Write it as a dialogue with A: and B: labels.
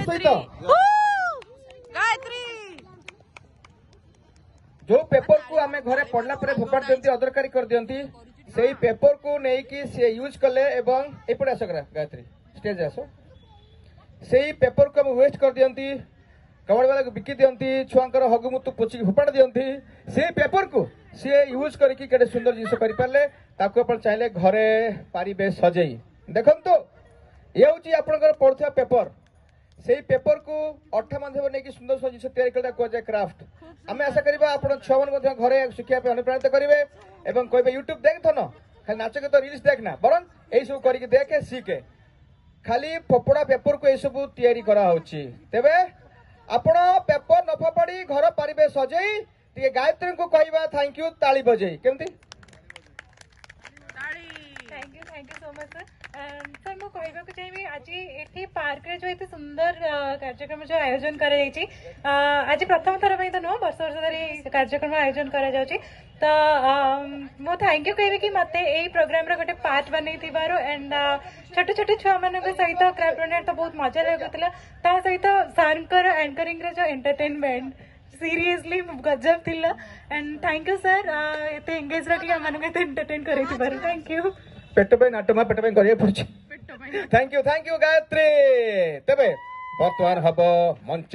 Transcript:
A: सहित
B: गायत्री
A: जो पेपर को आम घरे पढ़ला फोपाड़ दिखती अदरकारी कर दिखती से पेपर को लेकिन सी यूज कले एवं एपटे आस गायत्री स्टेज आस से पेपर को वेस्ट कर दिखती कबाड़ वाला को बिकी दिखती छुआर हगुमुतु पोचिक फोपाड़ दिखती से पेपर को सी यूज करके सुंदर जिन करें चाहिए घरे पारे सजे देखो तो ये हूँ आपंकर पढ़ुवा पेपर से पेपर को अठा माध्यम नहीं सुंदर जिन तैयारी कहुए क्राफ्ट आम आशा करवा आप छुआ मान घरे शिक्षा अनुप्राणित करेंगे और कहे यूट्यूब देख थन खाली नाच गीत रिल्स देखना बरं यही सब करके देखे शिखे खाली फोपड़ा पेपर को यह सब तैयारी कराऊँगी तेरे आपण पेपर न फोपाड़ी घर पारे सजई टे गायत्री को कहवा थैंक यू ताली बजे केमती
C: thank you so much sir sir मु कहबा को चाहिए आज ये पार्क रे जो ये सुंदर कार्यक्रम जो आयोजन करा आज प्रथम थर तो नुह वर्ष वर्ष धरी कार्यक्रम आयोजन करा तो मु थैंक यू कहबी कि मते यही प्रोग्राम रे गोटे पार्ट बनै एंड छोट छोट छुआ मान सहित क्राफ्ट बना तो बहुत मजा लगुला ता सहित सर एंकरिंग रे जो एंटरटेनमेंट सीरियसली गजब थिला एंड थैंक यू सर एते एंगेज रखी हम एंटरटेन करे थैंक यू
A: पेट पे नाटमा पेट पे करिए पड़छ थैंक यू गायत्री तेबे बर्तमान हब मंच